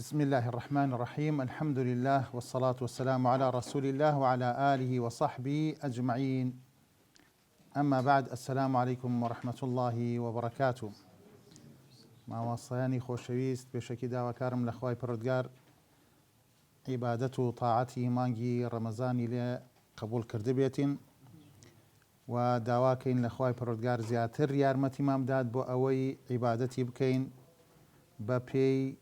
بسم الله الرحمن الرحيم. الحمد لله والصلاة والسلام على رسول الله وعلى آله وصحبه أجمعين. أما بعد، السلام عليكم ورحمة الله وبركاته. ماوەسایانی خۆشەویست، پێشەکی داواکارم لە خوای پەروەردگار عیبادەت و تاعەتی مانگی ڕەمەزانی لێ قبول کرده بێتین و داواکەین لە خوای پەروەردگار زیاتر یارمەتیمان بدات بۆ ئەوەی عیبادەتی بکەین بە پێی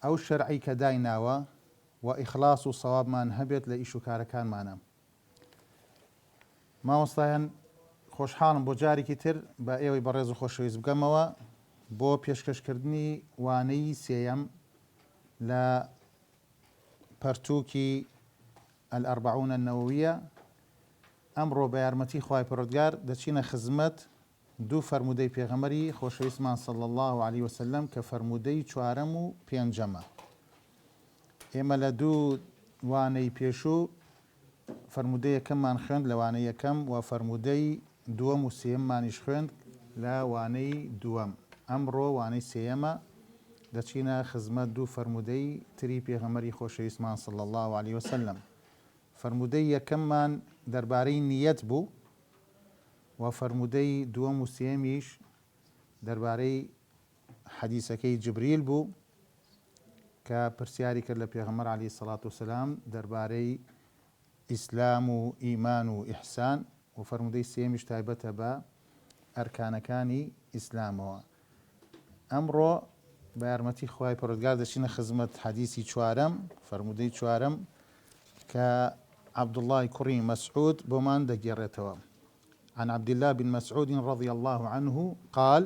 ئەو شەرعی کە دایناوە و ئیخلاص و سەوابمان هەبێت لە ئیش و کارەکانمانە. مامۆستایان خۆشحاڵم بۆ جارێکی تر بە ئێوەی بەڕێز و خۆشەویست بگەمەوە بۆ پێشکەشکردنی وانەی سێیەم لە پەرتووکی الأربعون النەوەویە. ئەمڕۆ بە یارمەتی خوای پەروەردگار دەچینە خزمەت دوو فەرمودەی پێغەمبەری خۆشەویستمان صلی الله عليه وسلم کە فەرمودەی چوارەم و پێنجەمە. ئێمە لە دوو وانەی پێشوو فەرمودەی یەکەممان خوێند لە وانەی یەکەم و فەرمودەی دووەم و سێیەممانیش خوێند لە وانەی دووەم. ئەمڕۆ وانەی سێیەمە، دەچینە خزمەت دوو فەرمودەی تری پێغەمبەری خۆشەویستمان صلی الله عليه وسلم. فەرمودەی یەکەممان دەربارەی نیەت بوو و فەرمودەی دووەم و سێمیش دەربارەی حەدیسەکەی جبریل بوو کە پرسیاری کرد لە پێغەمبەر عەلەیهی سەڵات وسەلام دەربارەی ئیسلام و ئیمان و ئیحسان، و فەرمودەی سێمیش تایبەتە بە ئەرکانەکانی ئیسلامەوە. ئەمڕۆ بە یارمەتی خوای پەروەردگار دەچینە خزمەت حەدیسی چوارەم، فەرمودەی چوارەم کە عەبدوڵڵای کوڕی مەسعود بۆمان دەگێڕێتەوە. عن عبد الله بن مسعود رضي الله عنه قال: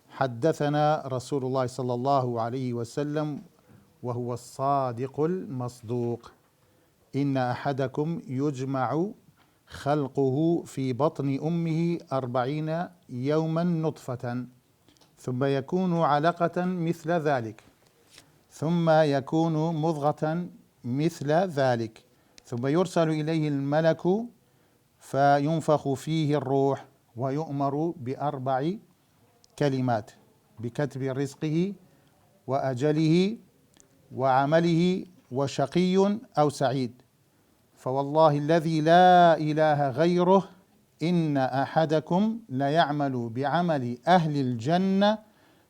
حدثنا رسول الله صلى الله عليه وسلم وهو الصادق المصدوق: إن أحدكم يجمع خلقه في بطن أمه 40 يوما نطفة، ثم يكون علقة مثل ذلك، ثم يكون مضغة مثل ذلك، ثم يرسل إليه الملك فينفخ فيه الروح ويؤمر ب4 كلمات: بكتب رزقه وأجله وعمله وشقي أو سعيد. فوالله الذي لا إله غيره إن أحدكم ليعمل بعمل أهل الجنة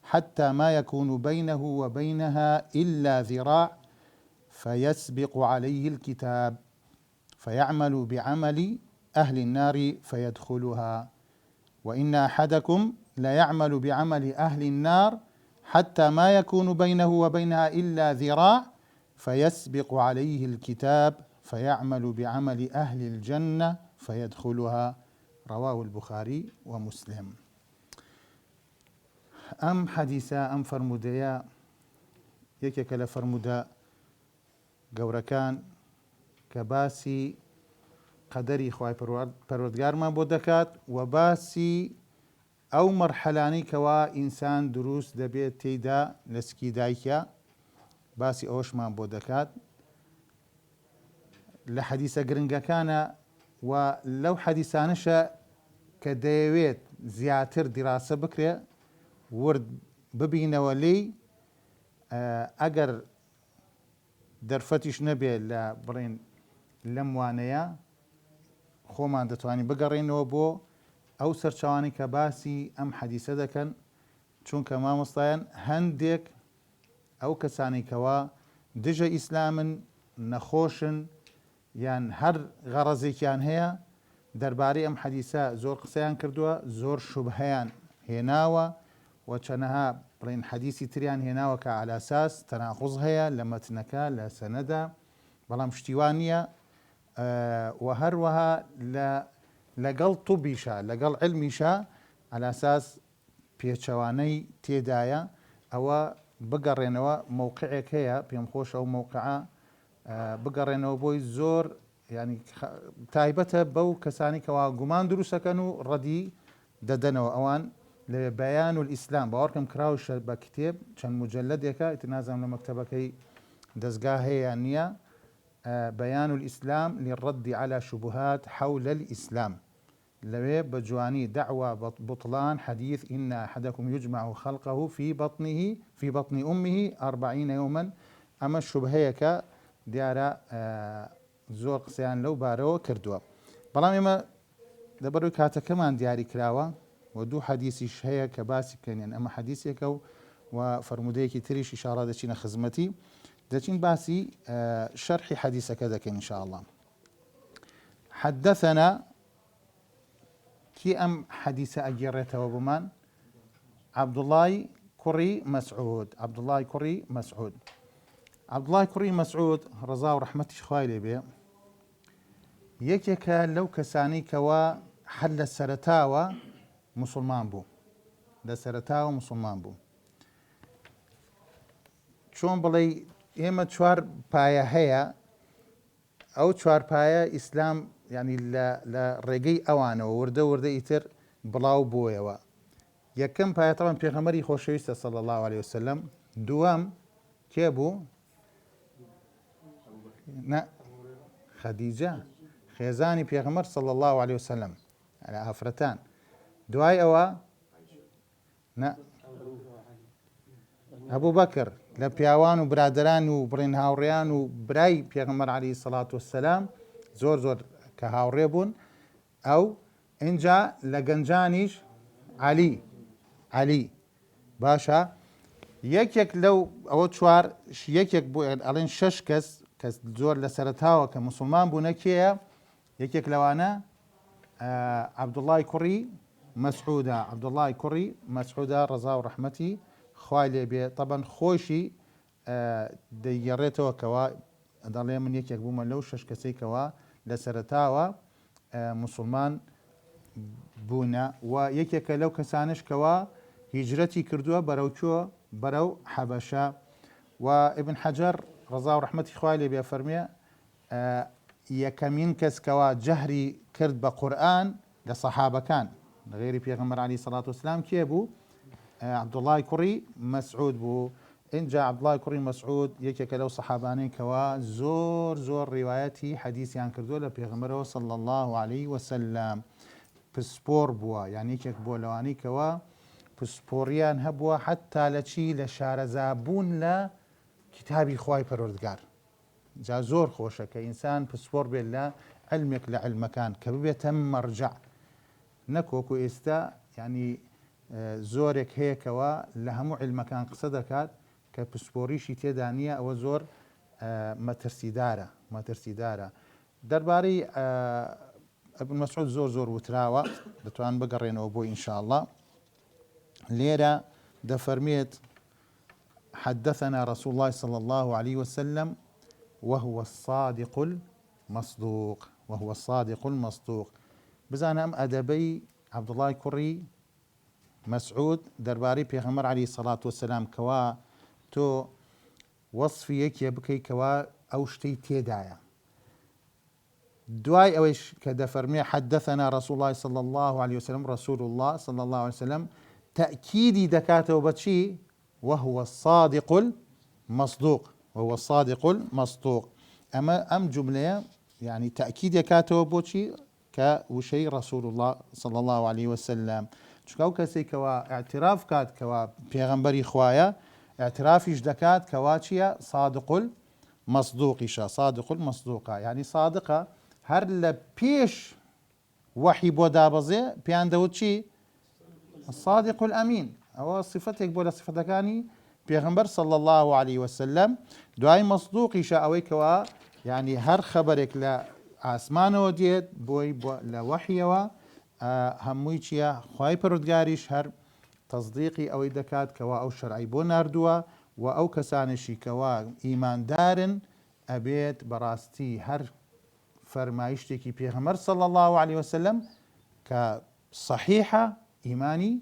حتى ما يكون بينه وبينها إلا ذراع فيسبق عليه الكتاب فيعمل بعمل أهل النار فيدخلها، وإن أحدكم ليعمل بعمل أهل النار حتى ما يكون بينه وبينها إلا ذراع فيسبق عليه الكتاب فيعمل بعمل أهل الجنة فيدخلها. رواه البخاري ومسلم. أم حديثا أم فرموديا يكيك لفرمودا گەورەکان کە باسی قەدەری خوای پەروەردگارمان بۆ دەکات و باسی ئەو مەرحەلانەی کەوا ئینسان دروست دەبێت تێیدا لە سکی دایکە، باسی ئەوەشمان بۆ دەکات. لە حەدیسە گرنگەکانە و لەو حەدیسانەشە کە دەیەوێت زیاتر دیراسە بکرێ ورد ببینەوە لێی، ئەگەر دەرفەتیش نەبێت لە بڕین لەم وانەیە خۆمان دەتوانین بگەڕێنەوە بۆ ئەو سەرچاوانی کە باسی ئەم حەدیسە دەکەن، چونکە مامۆستایان هەندێک ئەو کەسانی کەوا دژە ئیسلامن، نەخۆشن، یان هەر غەڕەزێکیان هەیە دەربارەی ئەم حەدیسە زۆر قسەیان کردووە، زۆر شوبهەیان هێناوە و چەنەها بڵین حەدیسی تریان هێناوە کە عەلە ئەساس تەناقوز هەیە لە مەتنەکە لە سەنەدا، بەڵام شتیوان نییە. و هەروەها لەگەڵ توبیشە، لەگەڵ علمیشە عەلە ئەساس پێچەوانەی تێدایە. ئەوە بگەڕێنەوە موقعێک هەیە، پێم خۆش ئەو موقعە بگەڕێنەوە بۆی زۆر ینی تایبەتە بەو کەسانی کەوا گومان دروستەکەن و ڕەدی دەدەنەوە. ئەوان لە بەیان الئیسلام باوەڕکەم کراوشە بە کتێب چەند مجەلەدێکە، ئیتر نازانم لە مەکتەبەکەی دەستگا هەیە نییە، بەیان الئیسلام للرد على شبهات حول الإسلام، لوي بجواني دعوة بطلان حديث إن أحدكم يجمع خلقه في بطن أمه 40 يوما. أما الشبهيك دیارە زۆر قسەیان لەو بارەوە کردووە. بەڵام ئێمە لەبەرەوەی کاتەکەمان دیاری کراوە و دوو حەدیثیش هەیە کە باسی بکەین. ئەمە حەدیثێکە و فەرمودەیەکی تریش ئیشارە دەچینە خزمەتی، دەچین باسی شەرحی حەدیثەکە دەکەین إن شاء الله. حدثنا كي أم حديث أجرته وبمان عبد الله كري مسعود. عبد الله كري مسعود عبد الله كري مسعود رضا ورحمة خوالي به يكيك لو كساني كوا حل السرتاوى مسلمان بو لسرتاوى مسلمان بو چون بڵێ ئێمە چوار پایە هەیە، ئەو چوار پایە ئیسلام ینی لە ڕێگەی ئەوانەوە وردە وردە ئیتر بڵاو بۆیەوە. یەکەم پایە تەڵەن پێغەمبەری خۆشەویستە صلی الله عليه وسلم. دووەم کێ بوو؟ خەدیجە خێزانی پێغەمبەر صلی الله عليه وسلم لە ئافرەتان. دوای ئەوە ئەبوو بەکر لە پیاوان و برادران و بڕین هاوڕێیان و برای پێغەمبەر عەلەیهی سەڵات وەسەلام زۆر زۆر کە هاوڕێ بوون. ئەو ئینجا لە گەنجانیش عەلی باشە. یەکێک لەو ئەوە چوار یەکێک بوو ئەڵێن شەش کەس کە زۆر لە سەرەتاوە کە موسڵمان بوونە کێیە؟ یەکێک لەوانە عەبدوڵڵای کوڕی مەسعودە. عەبدوڵڵای کوڕی مەسعودە ڕەزا و ڕەحمەتی خوای لێ بێ. طەبەن خۆشی دەیگەڕێتەوە کەوا دەڵێ من یەکێک بوومە لەو شەش کەسەی کەوا لە سەرەتاوە موسڵمان بوونە و یەکێکە لەو کەسانش کەوا هیجرەتی کردووە بەرەو کوێ؟ بەرەو حەبەشە. و ئیبن حەجەر ڕەزا و ڕەحمەتی خوای لێ بێ فەرمێ یەکەمین کەس کەوا جەهری کرد بە قورئان لە سەحابەکان لە غێری پێغەمبەر عەلەیهی سەڵات وەسەلام کێ بوو؟ عەبدوڵڵای کوڕی مەسعود بوو. اینجا عەبدوڵڵای کوڕی مەسعود یەکێکە لەو سەحابانەی کەوا زۆر زۆر ڕیوایەتی حەدیثیان کردووە لە پێغەمبەرەوە صلی الله عليه وسلم. پسپۆر بووە، یان یەکێک بۆ لەوانەی کەوا پسپۆڕیان هەبووە حتا لە چی؟ لە شارەزابوون لە کتابی خوای پەروەردگار. جا زۆر خۆشە کە ئینسان پسپۆر بێت لە علمێک لە علمەکان کە ببێتە مەرجع، نەکۆکو ئێستا ینی زۆرێک هەیەکەوە لە هەموو علمەکان قسە دەکات کە پسپۆریشی تێدا نییە. ئەوە زۆر مەترسیدارە. دەربارەی ئەبن مەسعود زۆر زۆر وتراوە، دەتوان بگەڕێنەوە بۆی ئینشاء الله. لێرە دەفەرمێت حدثنا رسول الله صلى الله عليه وسلم وهو الصادق المصدوق. بزانە ئەم ئەدەبەی عەبدوڵڵای کوڕی مەسعود دەربارەی پێغەمبەر عەلەیهی سەڵات وەسەلام کەوا تۆ وەصفی یەکێ بکەی کەوا ئەو شتەی تێدایە. دوای ئەوەیش کە دەفەرمێ حدثنا رسول الله صلى الله عليه وسلم رسول الله صلى الله عليه وسلم تأكيدي دكاته بتشي وهو الصادق المصدوق. أما جملة يعني تأكيد دكاته بوشي كوشي رسول الله صلى الله عليه وسلم. چکاو کەسێ کەوا اعتراف کات کەوا پێغەمبەری خوایە اعترافیش دەکات کەوا چییە؟ صادق المصدوقیشە. صادق المصدوقە یعنی صادقە هەر لە پێش وحی بۆ دابەزێ پێیان دەوت چی؟ الصادق الأمين. ئەوە صفتێک بۆ لە صفتەکانی پێغەمبەر صلى الله عليه وسلم. دوای مەصدوقیشە ئەوەی کەوا یعنی هەر خەبەرێک لە ئاسمانەوە دێت بۆی لە وحیەوە هەمووی چییە؟ خوای پەروەردگاریش هەر تەصدیقی ئەوەی دەکات کەوا ئەو شەرعی بۆ ناردووە و ئەو کەسانشی کەوا ئیماندارن ئەبێت بەڕاستی هەر فەرمایشتێکی پێغەمبەر صلى الله عليه وسلم کە صحیحە ئیمانی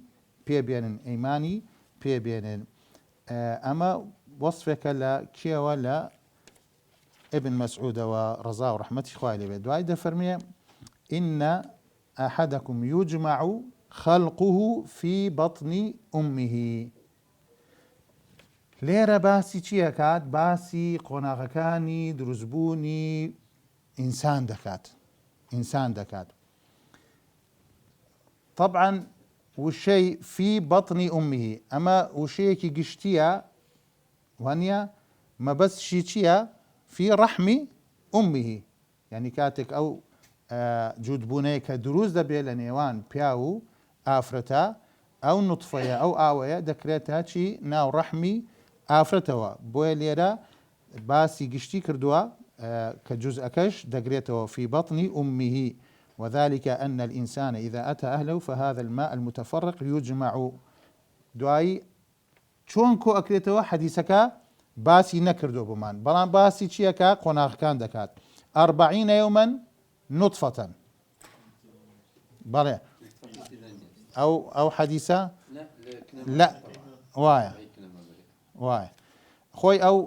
پێبێنن. ئەمە وەصفێکە لە کێوە؟ لە ابن مەسعودەوە ڕەزا و ڕەحمەتی خوای لێ بێت. دوای دەفەرمێ إن أحدكم يجمع خلقه في بطن أمه. لێرە باسی چیەکات؟ باسی قۆناغەکانی دروستبوونی ئینسان دەکات. طبعا والشيء في بطن أمه أما وشيكي قشتيا وهنيا ما بس شيء في رحم أمه يعني كاتك أو جود بونيك دروز دبي لنيوان بياو آفرتا أو نطفية أو آوية دكريتها شي ناو رحمي آفرتوا بوي ليرا باسي قشتي كردوا كجزء كش دقريته في بطن أمه وذلك أن الإنسان إذا أتى أهله فهذا الماء المتفرق يجمع دعاي چۆن کۆ ئەکرێتەوە حەدیسەکە باسی نەکردو بمان بەڵام باسی چیەکە قۆناغەکان دەکات 40 يوما نطفة بەڵێ ئەو حەدیسە لا وایە خۆی ئەو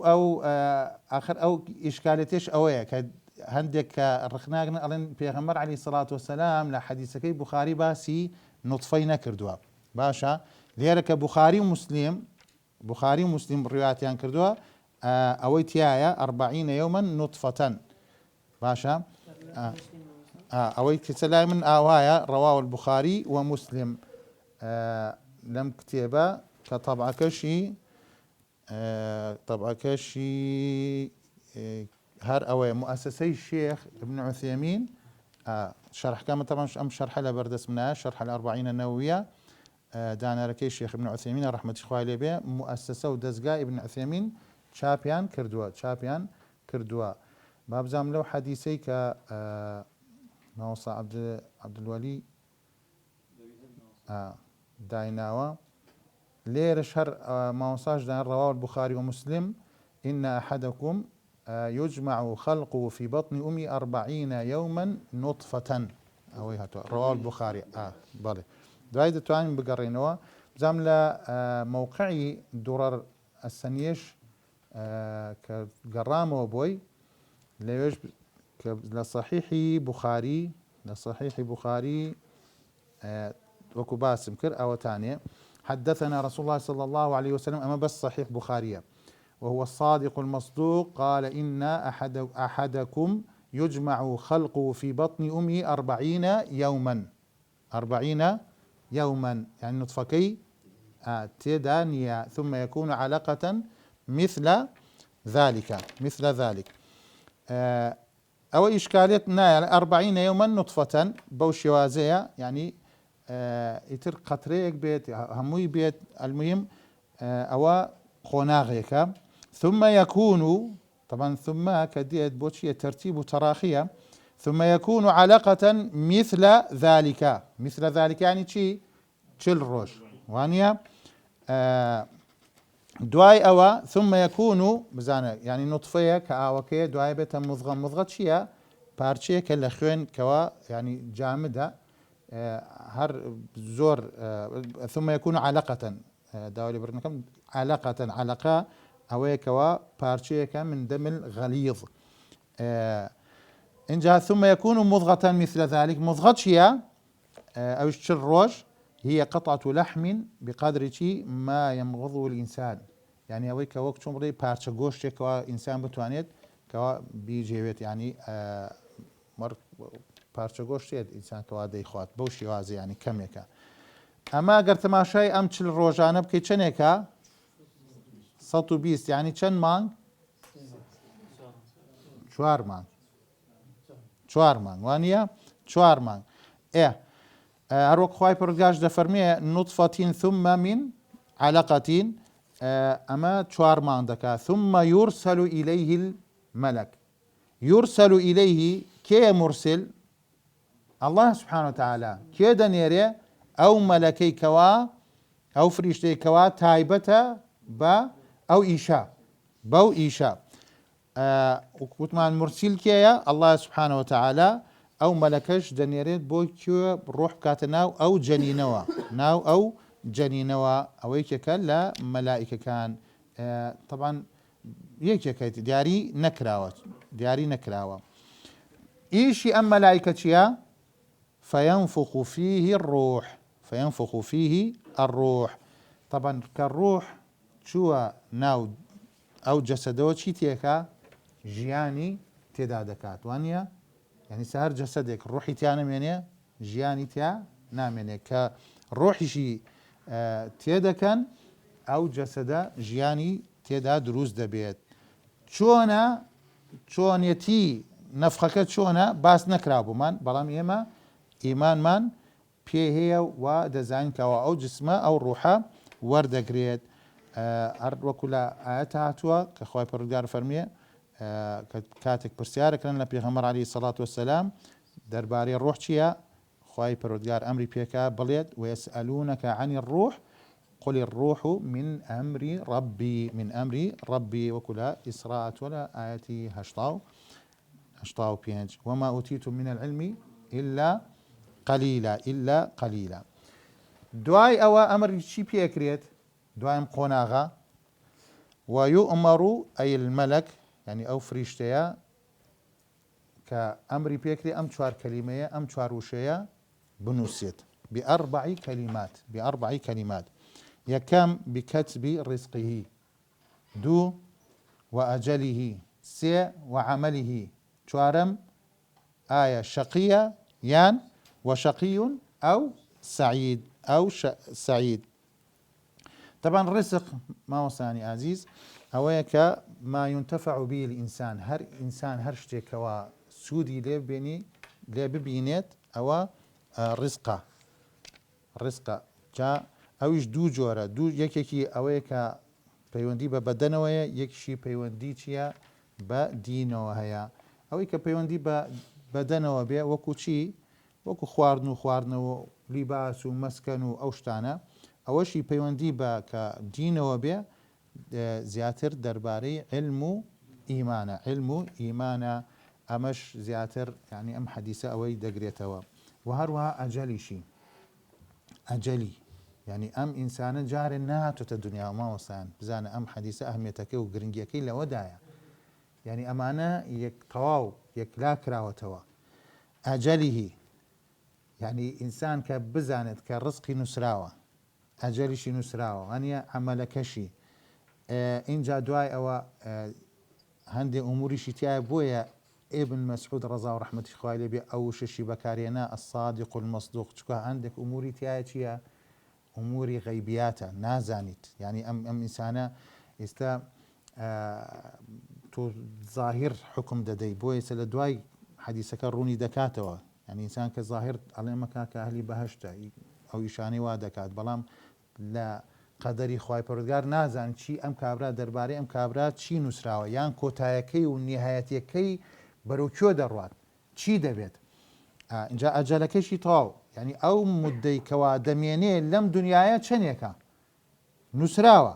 ئاخر ئەو ئیشکالێتیش ئەوەیە کە هەندێک کە ڕخناگرن ئەڵێن پێغەمبەر عەلەیهی سەڵات وسەلام لە حەدیسەکەی بوخاری باسی نوتفەی نەکردووە باشە لێرە کە بوخاری و مسلم ڕوایەتیان کردووە ئەوەی تایە 40 يوما نطفة باشە ئەوەی کچە لای من ئاوایە ڕەواو البوخاری و مسلم لەم کتێبە کە طبعەکەشی هەر ئەوەیە مؤسسەی شێخ ابن عوثێمین شەرحەکەمە طبعا ئەم شەرحە لە بەردەست منایە شەرح الأربعين النوویە دانارەکەی شێخ ابن عوثێمینە ڕەحمەتی خوای لێ بێ مؤسسە و دەستگای ابن عوثێمین چاپیان کردووە بابزام لەو حەدیسەی کە ماوەسا عەبدولوەلی دایناوە لێرەش هەر ماوەساش دان ڕەواو البوخاری ومسلم إن أحدكم يجمع خلقه في بطن أمي 40 يوما نطفة ئەوەی هاتووە ڕەواو البوخاری بەڵێ دوای دەتوانین بگەڕێنەوە بزانام لە موقعی دوڕەر ئەسەنیەش کە گەڕامەوە بۆی لەوێش لە صحیحی بوخاری وەکو باسم کرد ئەوەتانێ حدثنا رسول الله صلى الله عليه وسلم أما بس صحيح بخارية وهو الصادق المصدوق قال إن أحدكم يجمع خلقه في بطن أمه 40 يوما يعني نطفكي تدانيا ثم يكون علقة مثل ذلك أو إشكاليتنا يعني 40 يوما نطفة بوشوازية يعني يتر قطريك بيت هموي بيت المهم أو خناغيك ثم يكون طبعا ثم كديت بوشية ترتيب تراخية ثم يكون علقة مثل ذلك يعني شي تشل روش وانيا دواي أوا ثم يكون بزانا يعني نطفية كأوكي دواي بيت مضغة شيا بارشية كلا خوين كوا يعني جامدة هر زور ثم يكون علقة داولي برنكم علقة أوي كوا بارشية من دم الغليظ إن جاء ثم يكون مضغة مثل ذلك مضغة شيا أو الشروج هي قطعة لحم بقدر ما يمغضه الإنسان يعني أوي كوا كشمري بارشة جوش كوا إنسان بتوانيت كوا بيجيبت يعني پارچە گۆشتێت ئینسان کەوا دەیخوات بەو شێوازە ینی کەمێکە ئەما گەر تەماشای ئەم چل ڕۆژانە بکەیت چەندێکە 120 ینی چەند مانگ 4 مانگ وانە 4 مانگ هەروەک خوای پەروەردگار دەفەرمێ نوطفة ثم من علقة ئەمە 4 مانگ دەکات ثم يرسل إليه الملك يرسل إليه كي مرسل الله سبحانه وتعالى كي دنيري أو ملكي كوا أو فريشتي كوا تايبتا با أو إيشا بو إيشا وكتمان مرسل كيا الله سبحانه وتعالى أو ملكش دنيريت بو كيو روح كاتناو أو جنينوا أو يكيكا لا ملائكة كان طبعا يكيكا دياري نكراوة إيشي أم ملائكة فينفخ فيه الروح طبعا كالروح شو ناو أو جسدو شي تيكا جياني تدا دكات وانيا يعني سهر جسدك روحي تيانا منيا جياني تيا نامێنێ کە ڕۆحیشی تێدەکەن ئەو جەسەدە ژیانی تێدا دروست دەبێت. چۆنێتی نەفخەکە چۆنە باس نەکرابوومان، بەڵام ئێمە ئیمانمان پێ هەیە و دەزانینکەوە ئەو جسمە ئەو ڕوحە وەردەگرێت. هەر وەکو لە ئاەتە هاتووە کە خۆی پەروەردگار فەرمیێ کاتێک پرسیارەکەن لە پێغەمبەر عەلەیهی سەڵات وەسەلام دەربارەی ڕوح چییە، خۆی پەروەردگار ئەمری پێکا بڵێت وەیەسئەلوونەکە عەنی الڕوح قل الروح من أمر ربي وەکو لە ئیسراء ولا ئاەتی 85 وما أوتيتم من العلم إلا قليلا. دوای ئەوە ئەمر چی پێکرێت، دوایم قۆناغا ويؤمر أي الملك يعني ئەو فریشتەیە کە ئەمری پێکرێ ئەم چوار کەلیمەیە ئەم چوار وشەیە بنووسێت بأربع كلمات یەکەم بكتب رزقه، دوو وأجله، سێ وعمله، چوارەم ئایا شەقیە یان وشقي أو سعيد. طبعا رزق ما وصاني عزيز أويك ما ينتفع به الإنسان، هر إنسان هر شتێکەوە سوودی لێ ببینێت ئەوە ڕزقە. جا ئەویش دوو جۆرە، یەکێکی ئەوەیە کە پەیوەندی بە بەدەنەوەیە، یەکیشی پەیوەندی چییە بە دینەوە هەیە. ئەوەی کە پەیوەندی بە بەدەنەوە بێ وەکو چی، وەکو خواردنەوە لیباس و مەسکەن و ئەو شتانە، ئەوەشی پەیوەندی بە کە دینەوە بێ زیاتر دەربارەی علم و ئیمانە، ئەمەش زیاتر ینی ئەم حەدیسە ئەوەی دەگرێتەوە. و هەروەها ئەجەلی ینی ئەم ئینسانە جارێ نهاتۆتە دنیا ماوەسان بزانە ئەم حەدیسە ئەهمیەتەکەی و گرنگیەکەی لەوەدایە، ینی ئەمانە تەواو یەکلا کراوەتەوە. ئەجەلیهی ینی ئینسان کە بزانێت کە ڕزقی نووسراوە، ئەجەلیشی نووسراوە، هەنیە عەمەلەکەشی. اینجا دوای ئەوە هەندێک ئوموریشی تایە، بۆیە ابن مسعود ڕەزا و ڕەحمەتی خوای لێ بێ ئەو شەشی بەکارێنا الصادق المصدوق، چکە هەندێک ئوموری تایە چییە، ئوموری غەیبیاتە نازانیت، ینی ئەم ئینسانە ئێستا تۆ ظاهر حکم دەدەی، بۆ ئێستا لە دوای حەدیسەکە ڕوونی دەکاتەوە، ینی ئینسان کە ظاهر ئەڵێ مەکا کە ئەهلی بەهەشتە ئەو ئیشانەی وا دەکات، بەڵام لە قەدەری خوای پەروەردگار نازان چی ئەم کابرا دەربارەی ئەم کابرا چی نووسراوە، یان کۆتایەکەی و نێهایەتیەکەی بەرەو کێ دەڕوات، چی دەبێت. اینجا ئەجەلەکەشی تەواو، ینی ئەو مدەی کەوا دەمێنێ لەم دنیاە چەندێکە نووسراوە.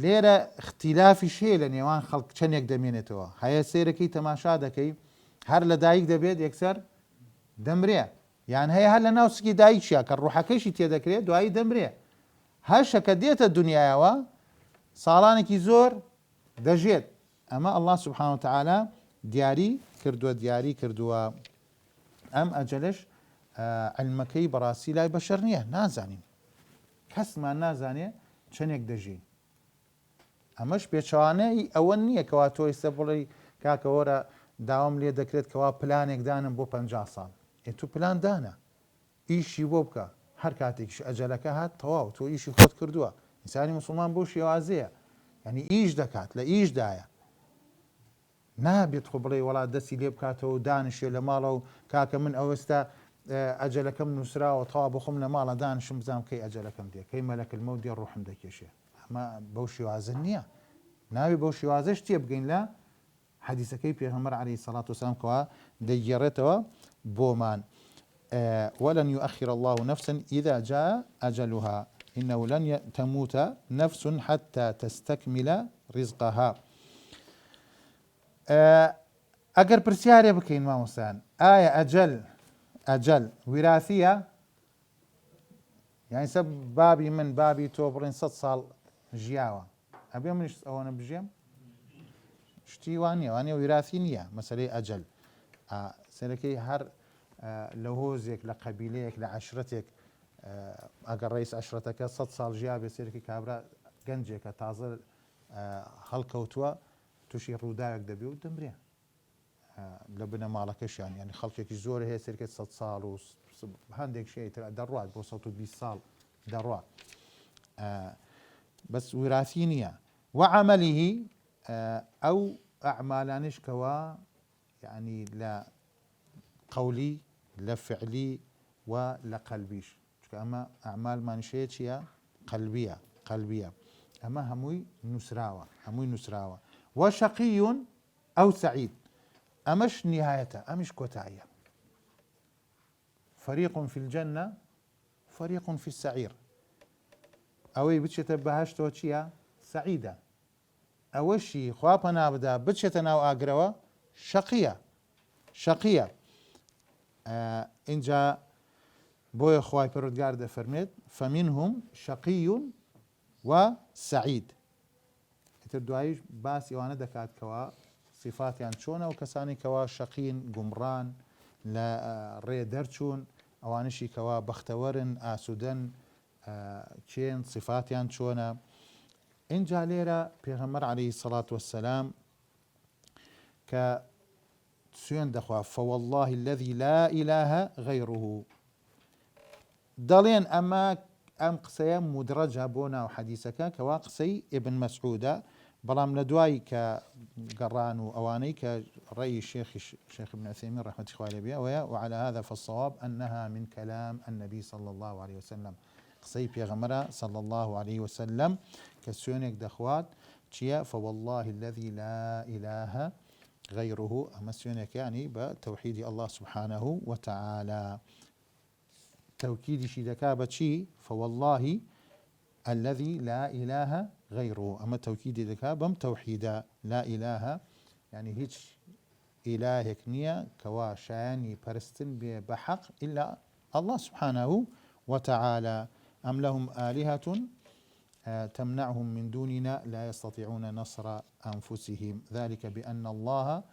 لێرە اختیلافی شەیە لە نێوان خەڵک چەندێک دەمێنێتەوە، هەیە سیرەکەی تەماشا دەکەی هەر لە دایک دەبێت یەکسەر دەمرێ، یان هەیە هەر لە ناوسکی دایکشیە کە ڕوحەکەیشی تێدەکرێت دوایی دەمرێ. هەشە کە دێتە دنیاەوە ساڵانێکی زۆر دەژێت. ئەمە ئەڵڵا سوبحانە وتەعالا دیاری کردووە. ئەم ئەجەلەش علمەکەی بەڕاستی لای بەشەر نییە، نازانین، کەسمان نازانێ چەندێک دەژین. ئەمەش پێچەوانەی ئەوە نییە کەوا تۆ ئێستا بڵێ کاکە وەرە داوام لێ دەکرێت کەوا پلانێک دانم بۆ 50 ساڵ، تو پلان دانە ئیشی بۆ بکە، هەر کاتێکش ئەجەلەکە هات تەواو تۆ ئیشی خۆت کردووە. ئینسانی موسڵمان بۆ شێوازەیە، ینی ئیش دەکات لە ئیشدایە، نابێت خۆ بڵێ وڵات دەستی لێ بکاتەوە دانیشێ لە ماڵە و کاکە من ئەوەستا ئەجەلەکەم نووسراوە تەوا بخۆم لە ماڵە دانشم بزانم کەی ئەجەلەکەم دێ، کەی مەلەکل مەوت دێ ڕوحم دەکێشێ. ئەمە بەو شێوازە نییە، ناوی بەو شێوازەش تێ بگەین لە حەدیسەکەی پێغەمبەر عەلەیهی سەڵات وسەلام کەوا دەیگێڕێتەوە بۆمان. ولن يؤخر الله نفسا إذا جاء أجلها إنه لن تموت نفس حتى تستكمل رزقها. ئەگەر پرسیارێ بکەین مامۆستایان ئایا ئەجەل ویراثیە، یانی سە بابی من بابی تۆ بڕین 100 ساڵ ژیاوە ئەبێ منیش ئەوەنە بژێم، شتی وانە وانە ویراثی نییە. مەسەلەی ئەجەل سەرەکەی هەر لە هۆزێک لە قەبیلەیەک لە عەشرەتێک ئەگەر ڕئیس عەشرەتەکە 100 ساڵ ژیا بێ، سەرەکی کابرا گەنجێکە تازە هەڵکەوتووە تووشی ڕووداوێک دەبێ و دەمرێ. لە بنە ماڵەکەشیان ینی خەڵکێکی زۆر هەیە سەرکە 100 ساڵ و هەندێک شێ دەڕات بۆ 120 ساڵ دەڕات بەس وراثی نییە وعمله ئەو ئەعمالانش کەوا یعنی لە قەولی لە فعلی و لە قەلبیش چکە ئەمە ئەعمالمانشەیە چییە قەلبیە ئەمە هەمووی نووسراوە وشقي أو سعيد أمش نهايته أمش كوتاية فريق في الجنة فريق في السعير أوي بتشت بهشت وشيا سعيدة أوشي خوابنا بدا بتشت ناو أجروا شقية إن جاء بوي خواي برودجارد فرميت فمنهم شقي وسعيد دوایش باس ئەوانە دەکات کەوا صفاتیان چۆنە و کەسانی کەوا شەقین گومڕان لە ڕێ دەرچوون ئەوانشی کەوا بەختەوەرن ئاسوودەن چێن صفاتیان چۆنە ئینجا لێرە پێغەمبەر عەلەیهی سەڵات وەسسەلام کە سوێن دەخوا فوالله الذي لا إله غيره دەڵێن ئەم قسەیە مدرەجە بۆ ناو حەدیسەکە کەوا قسەی ئیبن مەسعودە بەڵام لە دوای کە گەڕان و ئەوانەی کە ڕێی شيخ ابن عثيمين رحمة الله عليه وعلى هذا فالصواب أنها من كلام النبي صلى الله عليه وسلم قسەی پێغەمبەرە صلى الله عليه وسلم کە سوێنێک دەخوات چییە فوالله الذي لا إله غيره ئەمە سوێنێک یعنی بە تەوحیدی الله سبحانه وتعالى توكيدي دەکا بەچی فوالله الذي لا إله غيره أما توكيدي دەکا بەم توحيدا لا إله يعني هیچ إلهك نییە کەوا شایانی پەرستن بێ بەحەق إلا الله سبحانه وتعالى أم لهم آلهة تمنعهم من دوننا لا يستطيعون نصر أنفسهم ذلك بأن الله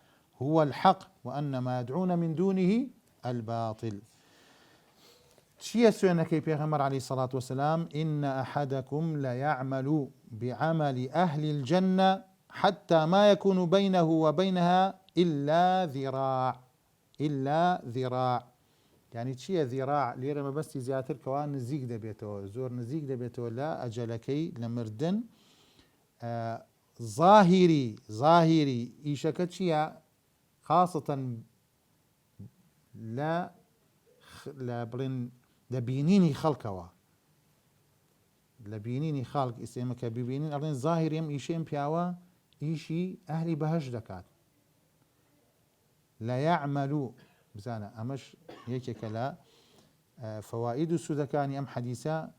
هو الحق وأن ما يدعون من دونه الباطل شيء سوينكي بيغمر عليه الصلاة والسلام إن أحدكم ليعمل بعمل أهل الجنة حتى ما يكون بينه وبينها إلا ذراع يعني شيء ذراع ليرة ما بس زياتر كوان نزيق دبيتو زور نزيق دبيتو لا أجلكي لمردن ظاهري إيشكت شيء خاصة لا بلين لبينيني خلقوا لبينيني خلق اسمك ببينين أرين ظاهر يم إيشين بياوا إيشي أهلي بهج دكات لا يعملوا بزانا أمش يكك لا فوائد السودكاني أم حديثة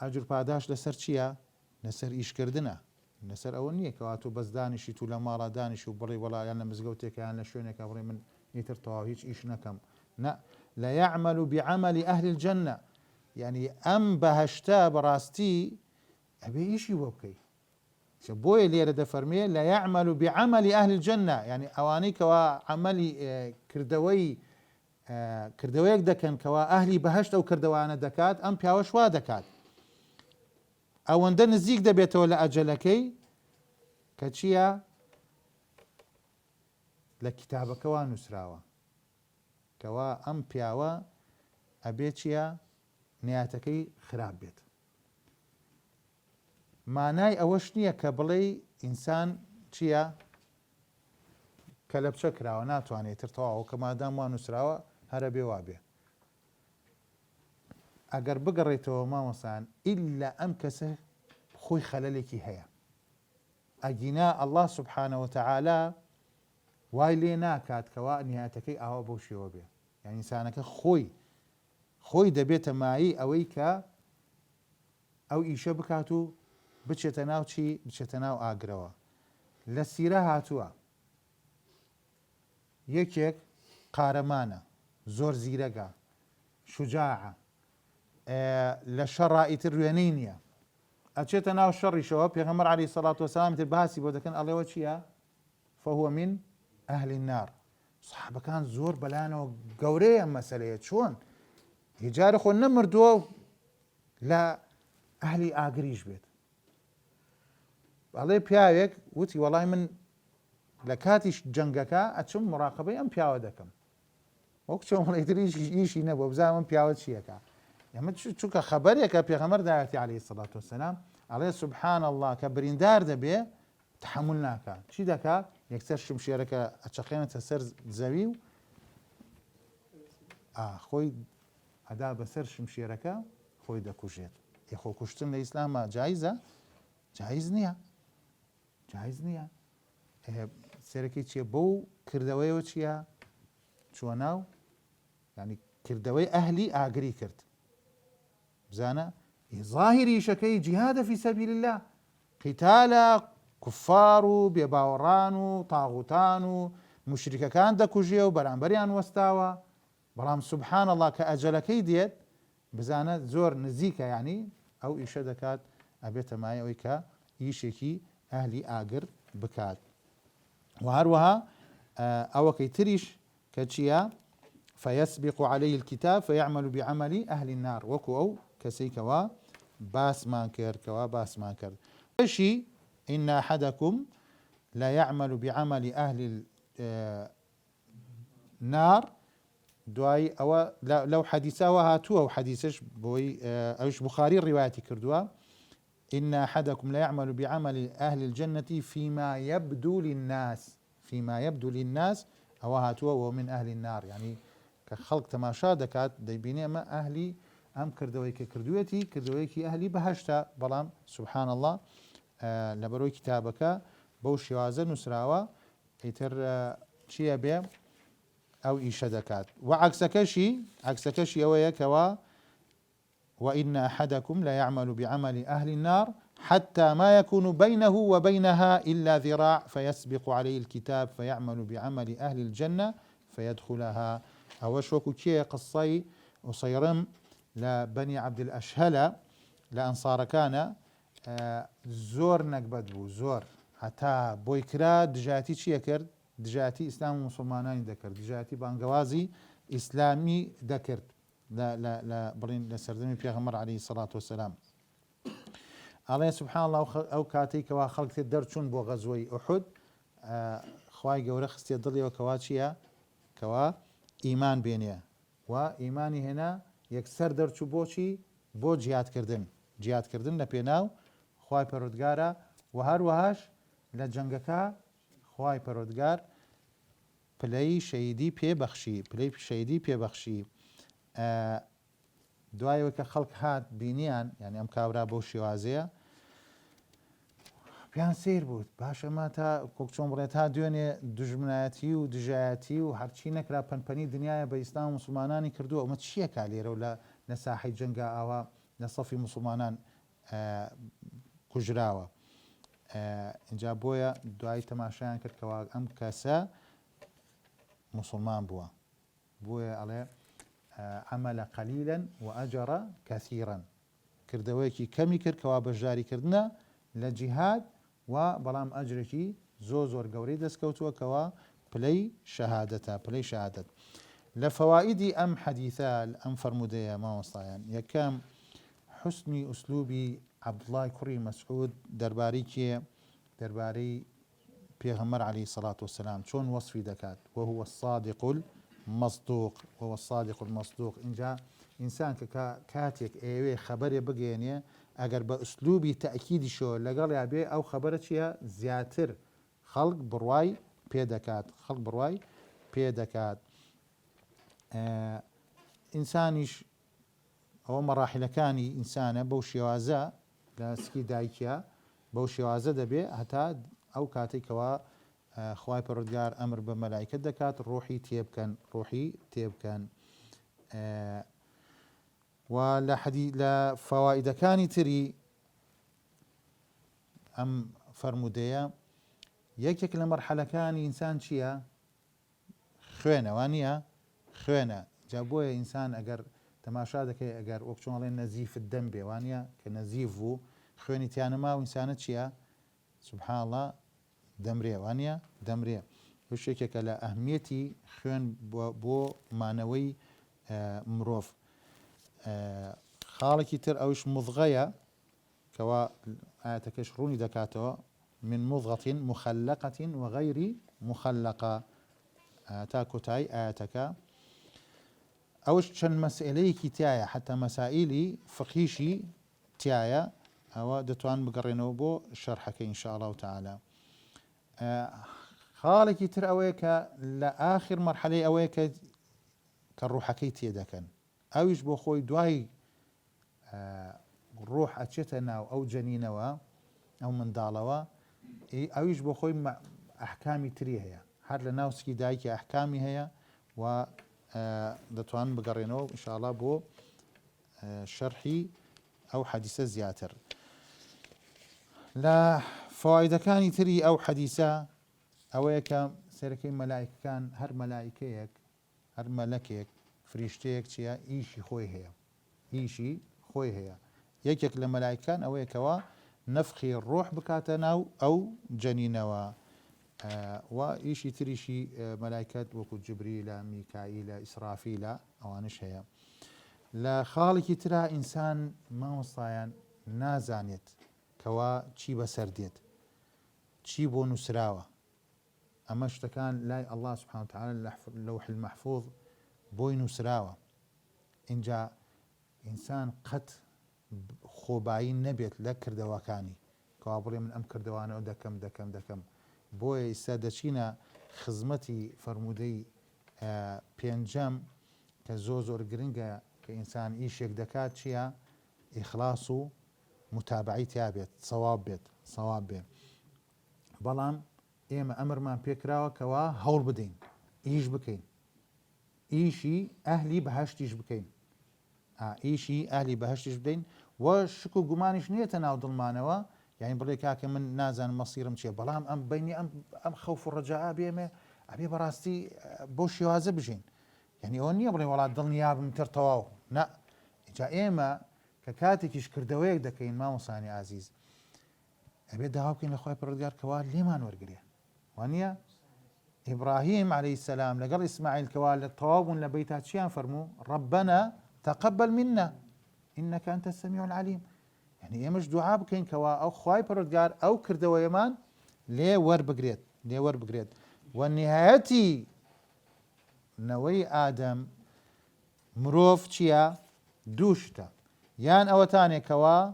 أجر باداش لسر چيا لسر إيش كردنا لسر أولنية كواتو بس دانشي تو لمارا دانشي وبري ولا يعني مزقوتك يعني لشونك أبري من يتر طواهيش إيش نكم لا لا يعمل بعمل أهل الجنة يعني أم بهشتا براستي أبي إيشي وبكي شبوي اللي يرد فرمي لا يعمل بعمل أهل الجنة يعني أواني كوا عملي كردويك دكان كوا أهلي بهشت أو كردوانا دكات أم بياوشوا دكات أو عندنا نزيك دبيت ولا أجلكي كتشيا لكتابك ونسراوه کەوا ئەم پیاوە ئەبێ چییە نیاتەکەی خراپ بێت مانای ئەوەش نییە کە بڵێ ئینسان چییە کە لە بچە کراوە ناتوانێت تر تەواو کە مادام وا نووسراوە هەرە بێ وا بێ ئەگەر بگەڕێتەوە مامۆسان ئیلا ئەم کەسە خۆی خەلەلێکی هەیە ئەگینا الله سبحانه وتعالى وای لێ ناکات کەوا نهایەتەکەی ئاوا بەو شێوە بێ یعنی ئینسانەکە خۆی دەبێتە مایی ئەوەی کە ئەو ئیشە بکات و بچێتە ناو چی بچێتە ناو ئاگرەوە لە سیرە هاتووە یەکێک قارەمانە زۆر زیرەگە شوجاعە لە شەڕ ئیتر وێنەی نییە ئەچێتە ناو شەڕیشەوە پێغەمبەر عەلەیهی سەڵات وەسەلام تر باسی بۆ دەکەن ئەڵێوە چییە فهو من أهل النار صحابة كان زور بلانو قوريا مسألة شون هجار خو نمردو لا أهلي آقريش بيت الله بياوك وتي والله من لە کاتیش جەنگەکە ئەچم مراقبەی ئەم پیاوە دەکەم وەک چۆمەڵێتریش ئیشی نەبوو بزانم پیاوە چیەکە ئەمە چونکە خەبەرێکە پێغەمبەر دایەتی عەلەیهی سەڵات وەسەلام ئەڵێ سوبحان الله کە بریندار دەبێ تحمل ناکات چی دەکات یەکسەر شمشێرەکە ئەچەقێنێتە سەر زەوی و خۆی ئەدا بەسەر شمشێرەکە خۆی دەکوژێت خۆ کوشتن لە ئیسلامە جایزە جایز نییە جایز نییە سێرەکەی چیە بەو کردەوەیەوە چییە چووە ناو ینی کردەوەی ئەهلی ئاگری کرد بزانە ظاهری شەکەی جیهادە فی سەبیل الله قیتالە کوفار و بێباوەڕان و تاغوتان و مشریکەکان دەکوژێ و بەرامبەریان وەستاوە بەڵام سوبحان الله کە ئەجەلەکەی دێت بزانە زۆر نزیکە ینی ئەو ئیشە دەکات ئەبێتە مای ئەوەی کە ئیشێکی ئەهلی ئاگر بکات و هەروەها ئەوەکەی تریش کە چییە فيسبق عليه الكتاب فيعمل بعمل أهل النار وەکو ئەو کەسێکەوە باسمان کرد شي إن أحدكم لا يعمل بعمل أهل النار دوای ئەوە لەو حەدیثەوە هاتووە و حەدیثش بۆی ئەوش بخاری ڕیواەتی کردووە إن أحدكم لا يعمل بعمل أهل الجنة فيما يبدو للناس أو هاتووە ومن أهل النار يعني کە خەڵک تەماشا دەکات دەیبینێ ئەمە ئەهلی ئەم کردەوەی کە کردوێتی کردەوەیەکی ئەهلی بەهەشتا بەڵام سوبحان الله لەبەرەوەی کتابەکە بەو شێوازە نووسراوە ئیتر چییە بێ ئەو ئیشە دەکات و عەکسەکەشی ئەوەیە کەوە وإن أحدكم لا يعمل بعمل أهل النار حتى ما يكون بينه وبينها إلا ذراع فيسبق عليه الكتاب فيعمل بعمل أهل الجنة فيدخلها ئەوەش وەکو کێ قسەی وسەیڕم لە بەنی عەبدولئەشهەلە لە ئەنسارەکانە زۆر نەکبەت بوو زۆر هەتا بۆی کرا دژاتی چییە کرد دژاتی ئیسلام و موسڵمانانی دەکرد دژاتی بانگەوازی ئیسلامی دەکرد بڵین لە سەردەمی پێغەمبەر عەلەیهی سەڵات وەسەلام ئەڵێ سوبحان الله ئەو کاتەی کەوا خەڵک دەرچوون بۆ غەزوەی ئوحود خوای گەورە خستێ دڵیەوە کەوا چییە کەوا ئیمان بێنێ و ئیمانی هێنا یەکسەر دەرچوو بۆچی بۆ جیهادکردن لە پێناو خوای پەروەردگارە و هەروەهاش لە جەنگەکە خوای پەروەردگار پلەی شەیدی پێبەخشی دوایەوە کە خەڵک هات بینیان یعنی ئەم کابرا بۆ شێوازەیە پیان سیر بود باشەمە تا کۆکچۆن بڵێت تا دوێنێ دژمنایەتی و دژایەتی و هەرچی نەکرا پەنپەنی دنیاە بە ئیسلام و موسڵمانانی کردووە ئەمە چییەکە لێرە و لە ساحەی جەنگا ئاوا لە سەفی موسڵمانان کوژراوە اینجا بۆیە دوای تەماشایان کرد کەوا ئەم کەسە موسڵمان بووە بۆیە ئەڵێ عەمەلە قەلیلەن و ئەجەرە کەثیرەن کردەوەیەکی کەمی کرد کەوا بەشداریکردنە لە جیهاد و بەڵام ئەجرێکی زۆر گەورەی دەستکەوتووە کەوا پلەی شەهادەت لە فەوائیدی ئەم حەدیثە ئەم فەرمودەیە مامۆستایان یەکەم حوسنی ئوسلوبی عەبدوڵای کوڕی مەسعود دەربارەی پێغەمبەر عەلەیهی سەڵات وەسەلام چۆن وەصفی دەکات وهو الصادق المصدوق اینجا ئینسان کە کاتێک ئێوێ خەبەرێ بگەێنێ ئەگەر بە ئوسلوبی تەئکیدیشەوە لەگەڵ یابێ ئەو خەبەرە چییە زیاتر خەڵک بڕوای پێ دەکات ئینسانیش ئەوە مەراحلەکانی ئینسانە بەو شێوازە لە سکی دایکە بەو شێوازە دەبێ هەتا ئەو کاتێکەوە خوای پەروەردگار ئەمر بە مەلایکەت دەکات ڕۆحی تێبکەن و لە فەوائیدەکانی تری ئەم فەرمودەیە یەکێک لە مەرحەلەکانی ئینسان چییە خوێنە وانە خوێنە جا بۆیە ئینسان ئەگەر تەماشا دەکەی ئەگەر وەک چۆنڵێن نەزیفت دەم بێ وانە کە نەزیف بوو خوێنی تیانەما و ئینسانە چییە سوبحان الله دەمرێ شتێکێکە لە ئەهمیەتی خوێن بۆ مانەوەی مرۆڤ خاڵێکی تر ئەوش مضغەیە کەوا ئاەتەکەش ڕوونی دەکاتەوە من مضغة مخلقة وغير مخلقة تاكو تاي آياتك أوش شن مسئلة تايا حتى مسائلي فقهيشي تايا أو دتوان بقرينو بو شرحك إن شاء الله تعالى خالك تر أويك لآخر مرحلة أويك كالروحكي تيدكن أو يجبو خوي دواي روح أتشتنا أو جنينوا أو من دالوا أو يجبو خوي أحكامي تري هي هاد لناوسكي دايك أحكامي هي و دتوان بقرينو إن شاء الله بو شرحي أو حديثة زياتر لا فوائد كان تري أو حديثة أويك سيركي ملائكة كان هر ملائكيك هر ملكيك فريشتيك تيا إيشي خوي هي إيشي خوي هي يكك لملائكة كان أويك وا نفخي الروح بكاتنا أو جنينوا وإيشي تريشي ملائكة وكو جبريل ميكائيل إسرافيل أوانش هي لا خالك ترى إنسان ما وصايان نازانيت كوا چی بسرديت چی بو نسراوة أما اشتكان لا الله سبحانه وتعالى اللوح المحفوظ بوي نسراوة إن جاء إنسان قد خوباين نبيت لكر دواكاني كوابري من أمكر دوانا ودكم دكم دكم بوي استادشينا خزمتي فرمودي بينجم كزوزور جرينجا كإنسان إيشيك دكات شيا إخلاصو متابعي تابت صواب بيت بلان إيما أمر ما بيكراوا كوا هول بدين إيش بكين إيشي أهلي بهشتيش بكين إيشي أهلي بهشتيش بدين وشكو قمانيش نيتنا وضلمانوا يعني بلي كاكا من نازان مصيرم شي بلام أم بيني أم خوف الرجاء بيمه أبي براستي بوشي وهذا بجين يعني أوني بلي ولا ضلني ياب مترتواو لا جا إيما ككاتيكيش كردويك دكين ما وصاني عزيز أبي دهاوكين لخوي بردقار كوال ليه ما نورقريه وانيا إبراهيم عليه السلام لقال إسماعيل كوال الطواب لبيتات شيئا فرمو ربنا تقبل منا إنك أنت السميع العليم يعني إيمش دعاء بكين كوا أو خواي بردقار أو كردويمان ليه ور بقريت والنهايتي نوي آدم مروف چيا دوشتا يان أوتاني كوا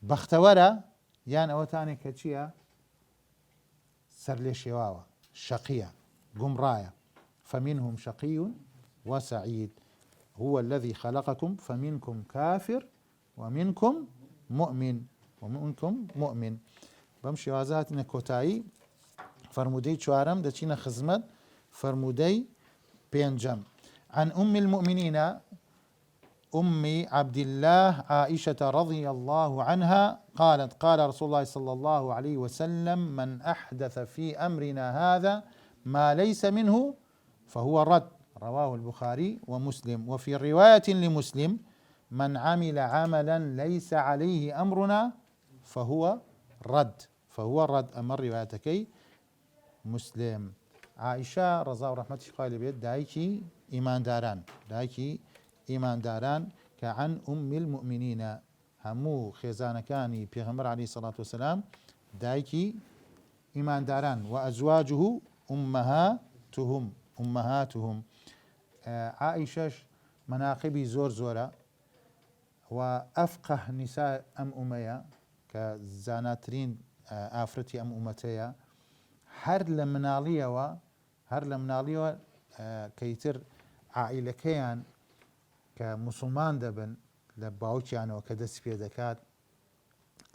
بختورة يان أوتاني كتشيا سرلي شواوة شقية قمراية فمنهم شقي وسعيد هو الذي خلقكم فمنكم كافر ومنكم مؤمن بمشي وازاتنا كوتاي فرمودي شوارم دچينا خزمت فرمودي بينجم عن أم المؤمنين أم عبد الله عائشة رضي الله عنها قالت قال رسول الله صلى الله عليه وسلم من أحدث في أمرنا هذا ما ليس منه فهو رد رواه البخاري ومسلم وفي رواية لمسلم من عمل عملا ليس عليه أمرنا فهو رد أما روايتكي مسلم عائشة رضا ورحمة الله بيت دايكي إيمان داران كعن أم المؤمنين همو خيزان كاني بيغمبر عليه الصلاة والسلام دايكي إيمان داران وأزواجه أمهاتهم عائشة مناقبي زورة وأفقه نساء أمية كزاناترين آفرتي أمتيا هر لمنالية كيتر عائلة كيان كمسلمان دبن لباوچیان و كدس في دكات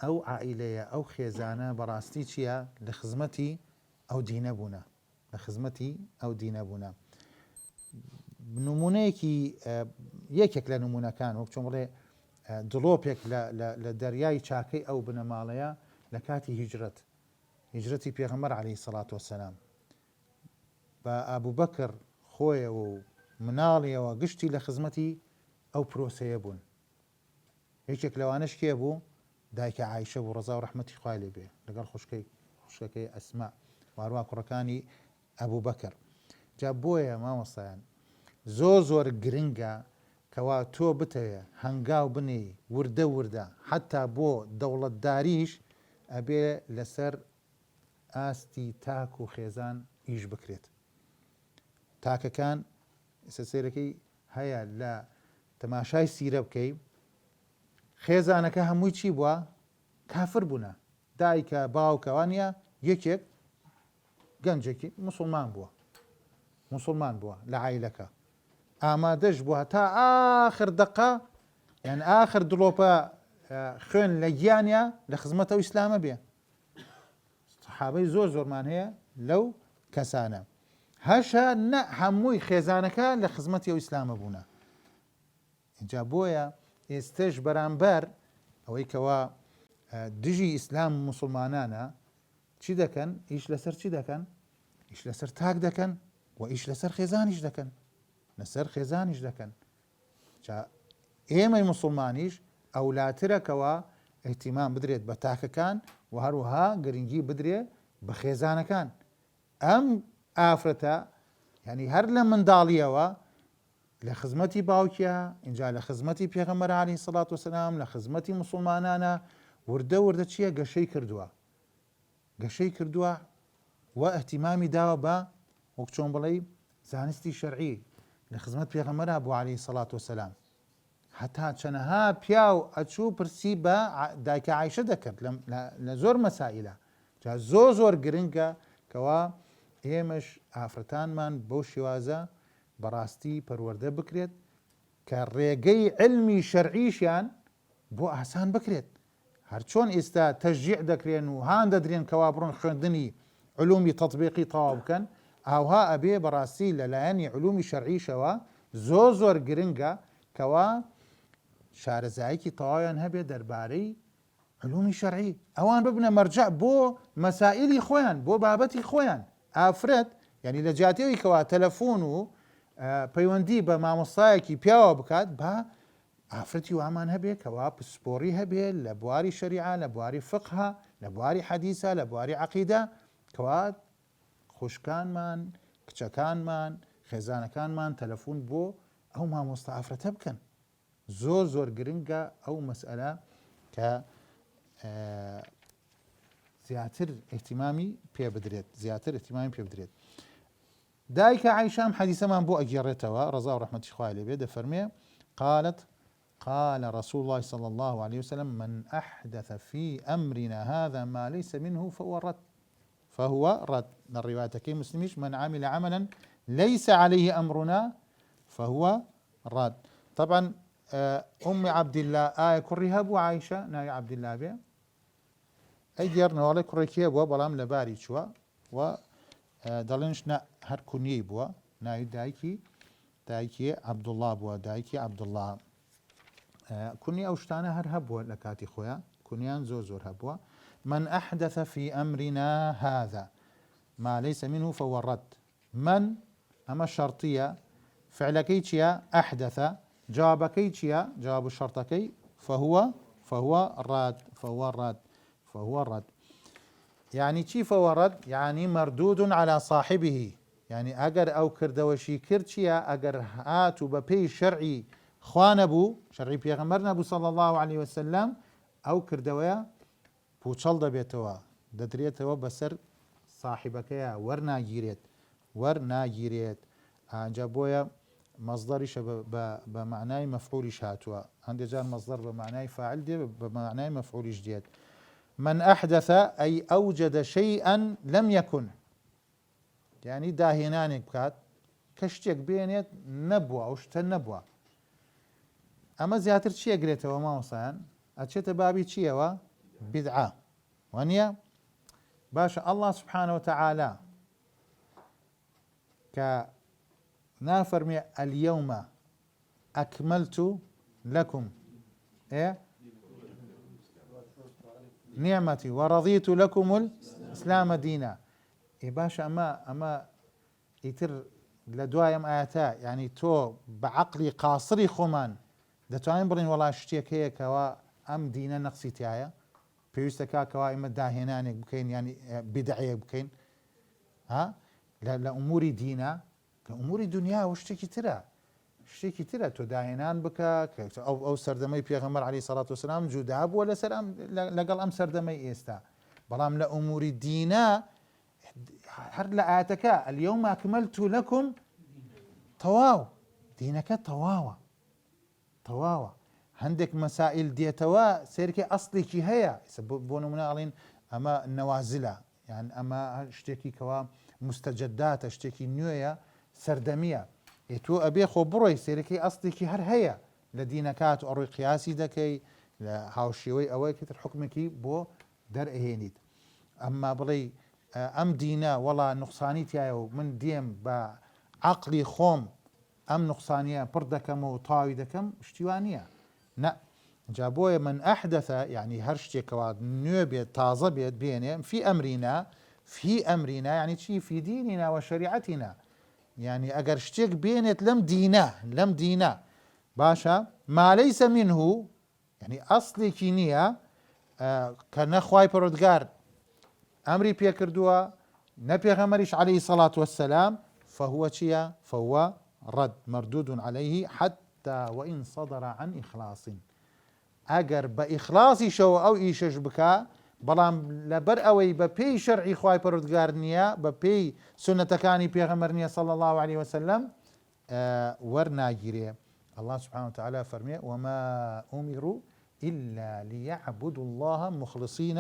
أو عائلية أو خيزانة براستي چيا لخزمتي أو دين بونا نمونيكي يكك لنمونا كان وكتم ري دلوبيك لدرياي چاكي أو بنماليا لكاتي هجرتي بيغمر عليه الصلاة والسلام بأبو بكر خويا ومناليا وقشتي لخزمتي أو بروسية بون هيك لوانش كيبو دايك عايشة ورزا ورحمتي خالي به لقال خوشكي أسماء واروا كركاني أبو بكر جابويا ما وصيان زور جرينجا كوا تو بتيا هنقاو بني وردة حتى بو دولة داريش أبي لسر ئاستی تاک و خێزان ئیش بکرێت. تاکەکان سەرەکەی هەیە لە تەماشای سیرە بکەی خێزانەکە هەمووی چی بووە؟ کافر بوونە. دایکە باوکەوانە یەکێک گەنجێکی مسلمان بووە لە عایلەکە ئامادەش بووە تا ئاخر دقە یان ئاخر دڵۆپە خوێن لە گیانە لە خزمەتەوە ئیسلامە بێ. سەحابەی زۆرمان هەیە لەو کەسانە. هەشە نە هەمووی خێزانەکە لە خزمەتی ئەو ئیسلامە بوونە. اینجا بۆیە ئێستش بەرامبەر ئەوەی کەوا دژی ئیسلام مسلمانانە چی دەکەن؟ ئیش لەسەر چی دەکەن؟ ئیش لەسەر تاک دەکەن و ئیش لەسەر خێزانیش دەکەن. لەسەر خێزانیش دەکەن. ئێمەی مسلمانیش ئەولاترەکەوە ئەیتیمان بدرێت بە تاکەکان و هەروەها گرنگی بدرێ بە خێزانەکان. ئەم ئافرەتە یعنی هەر لە منداڵیەوە لە خزمەتی باوکیە، اینجا لە خزمەتی پێغەمبەر عەلەیهی سەڵات وەسەلام، لە خزمەتی مسلمانانە وردە چییە؟ گەشەی کردووە و ئەهتیمامی داوە بە وەک چۆن بڵێ زانستی شەرعی لە خزمەت پێغەمبەرا بوو عەلەیهی سەڵات وەسەلام. هەتا چەنەها پیاو ئەچوو پرسی بە دایکە عایشە دەکرد لە زۆر مەسائلە. زۆر گرنگە کەوا ئێمەش ئافرەتانمان بەو شێوازە بەڕاستی پەروەردە بکرێت کە ڕێگەی علمی شەرعیشیان بۆ ئاسان بکرێت. هەرچۆن ئێستا تەشجیع دەکرێن و هان دەدرێن کەوا بڕۆن خوێندنی علومی تەطبیقی تەواو بکەن، ئاوها ئەبێ بەڕاستی لەلایەنی علومی شەرعیشەوە زۆر گرنگە کەوا شارەزایەکی تەواویان هەبێ دەربارەی علومی شەرعی. ئەوان ببنە مەرجع بۆ مەسائلی خۆیان، بۆ بابەتی خۆیان. ئافرەت یعنی لە جیاتەوەی کەوا تەلەفۆن و پەیوەندی بە مامۆستایەکی پیاوە بکات بە ئافرەتی وامان هەبێ کەوا پسپۆڕی هەبێ لە بواری شەریعە، لە بواری فقها، لە بواری حەدیثە، لە بواری عەقیدە، کەوا خوشکانمان، کچەکانمان، خێزانەکانمان تەلەفۆن بۆ ئەو مامۆستا ئافرەتە بکەن. زۆر گرنگە ئەو مەسئلە کە زیاتر ئیهتیمامی پێ بدرێت. دایکە عایشام حەدیثەمان بۆ ئەگێڕێتەوە ڕەزا و ڕەحمەتی خوای لێبێ دەفەرمێ قالت قال رسول الله صلى الله عليه وسلم من أحدث في أمرنا هذا ما ليس منه فهو رد. الرواية مسلميش من عمل عملا ليس عليه أمرنا فهو رد. طبعا أم عبد الله آية كريها بو عائشة ناي عبد الله بيه أيدير نوالي كريكيه بوا بلام لباري شوا و دلنش نا هر كنيه بوا ناي دايكي عبد الله بوا دايكي عبد الله كني أوشتانا هر هبوا لكاتي خويا كنيان زور هبوا من أحدث في أمرنا هذا ما ليس منه فهو الرد. من أما الشرطية فعلكي تشيا أحدث جوابكي تشيا جواب الشرطكي فهو رد. يعني چی فهو رد؟ يعني مردود على صاحبه. يعني أجر أو كردوشي كرتشيا أجر هاتو ببي شرعي خوانبو شرعي بيغمرنا بو صلى الله عليه وسلم أو كردويا بوچل دبيتوا ددريتوا بسر صاحبكيا ورنا جيريت جابويا مصدرش بمعناي مفعول هاتوا عندي جار مصدر بمعناي فاعل دي بمعناي مفعول جديد. من أحدث أي أوجد شيئا لم يكن يعني داهنانك بكات كشتك بينيت نبوة أو شتا نبوة. أما زياتر چي أقريته وما وصيان أتشت بابي چي بدعة وانيا باشا الله سبحانه وتعالى كنافرمي اليوم أكملت لكم نعمتي ورضيت لكم الإسلام دينا. باشا أما يتر لدوايم آياتا يعني تو بعقلي قاصري خمان دتوانين برين والله شتيك هي كوا أم دينا نقصي تاعي بيوستكا كوا إما داهنانك بكين يعني بدعية بكين لأموري دينا كأموري دنيا وشتكي ترى تو داهنان بكا أو سردمي بيغمبر عليه الصلاة والسلام جوداب ولا سلام لقل أم سردمي إيستا بلام لأموري دينا هەر لە ئاەتەکە اليوم أكملت لكم تەواو دینەکە تەواوە هەندێک مەسائل دێتەوە سێرکێ ئەسڵێکی هەیە بۆ نمونە ئەڵێن ئەمە نەوازلە یان ئەمە شتێکی کەوا مستەجداتە شتێکی نوێیە سەردەمیە تۆ ئەبێ خۆ بڕۆی سێرەکەی ئەسڵێکی هەر هەیە لە دینەکات و ئەڕۆی قیاسی دەکەی لە هاوشێوەی ئەوەی کەتر حکمێکی بۆ دەرئهێنیت ئەمما بڵێ ئەم دینە وەڵا نوقسانی تایە و من دێم بە عەقلی خۆم ئەم نوقسانیە پڕ دەکەمەوە و تاوی دەکەم شتیوانە نە جا بۆیە من ئەحدەثە یعنی هەر شتێکەوە نوێ بێت تازە بێت بێنێ في ئەمرینا یعنی چی في دینینا و شریعەتینا یعنی ئەگەر شتێک بێنێت لەم دینە باشە ما لەیسە منه یعنی ئەسڵێکی نییە کە نەخوای پەروەردگار ئەمری پێکردووە نە پێغەمبەریش عەلەیهی سەڵات وەسسەلام فهو چییە فهو رد مردود عليه حتى وإن صدر عن إخلاص ئەگەر بە ئیخلاسیشەوە ئەو ئیشەش بکە بەڵام لەبەر ئەوەی بە پێی شەرعی خوای پەروەردگار نییە بە پێی سنەتەکانی پێغەمبەر نییە صلی الله عليه وسلم وەرناگیرێ الله سبحانه وتعالى فەرمێ وما أمروا إلا ليعبدوا الله مخلصين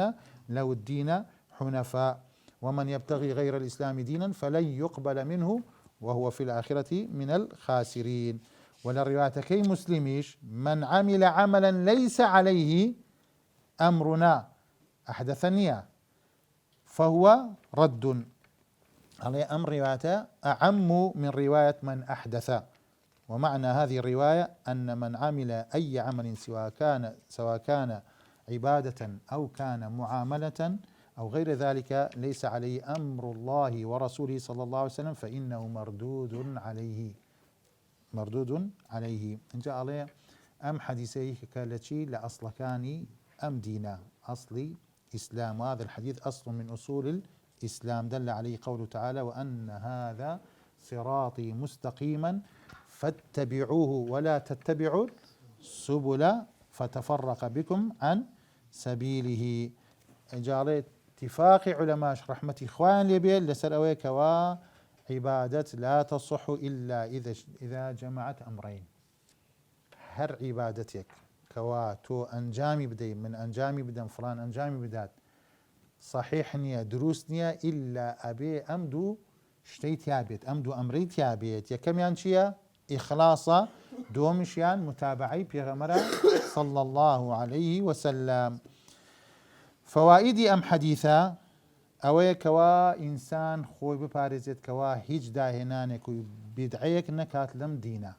له الدين حنفاء ومن يبتغي غير الإسلام دينا فلن يقبل منه وهو في الآخرة من الخاسرين وللروايتكي مسلميش من عمل عملا ليس عليه أمرنا أحدثني فهو رد على أمر روايته أعم من رواية من أحدث ومعنى هذه الرواية أن من عمل أي عمل سواء كان عبادة أو كان معاملة أو غير ذلك ليس عليه أمر الله ورسوله صلى الله عليه وسلم فإنه مردود عليه إن جاء عليه أم حديثي كالتي لأصلكاني أم دينا أصلي إسلام وهذا الحديث أصل من أصول الإسلام دل عليه قوله تعالى وأن هذا صراطي مستقيما فاتبعوه ولا تتبعوا السبل فتفرق بكم عن سبيله جاء عليه اتفاق علماء رحمة إخوان لبيل لسر أويك وعبادة لا تصح إلا إذا جمعت أمرين هر عبادتك كوا تو أنجامي بدي من أنجامي بدم فلان أنجامي بدات صحيح نية دروس نية إلا أبي أمدو شتيت يابيت أمدو أمريت يابيت يا كم ينشيا إخلاصا دومشيان متابعي بيغمرة صلى الله عليه وسلم فوائد أم حديثة أوي كوا إنسان خوي ببارزت كوا هيج داهنانك بدعيك نكات لم دينا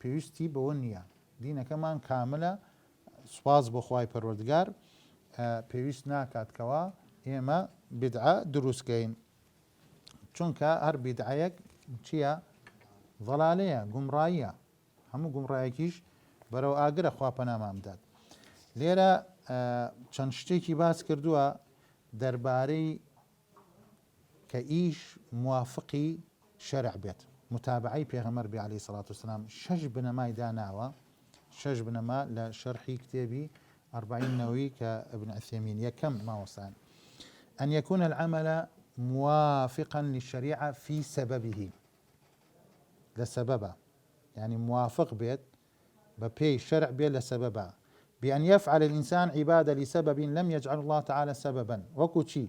بيوستي بونيا دينا كمان كاملة سواز بخواي پروردگار پێویست ناکات کەوا ئێمە بدعە دروستکەین چونکە هەر بدعەیەک چییە ضەلالەیە گومڕاییە هەموو گومڕایەکیش بەرەو ئاگرە خوا پەنامان بدات لێرە چەند شتێکی باس کردووە دەربارەی کە ئیش موافقی شەرع بێت متابعەی پێغەمبەر بێ عەلەیهی سەڵات وسەلام شەش بنەمای داناوە شەش بنەما لە شەرحی کتێبی 40 نووي كابن عثيمين يكم ما وصان أن يكون العمل موافقا للشريعة في سببه لسببه يعني موافق بيت ببي شرع بيت لسببه بأن يفعل الإنسان عبادة لسبب لم يجعل الله تعالى سببا وكوتشي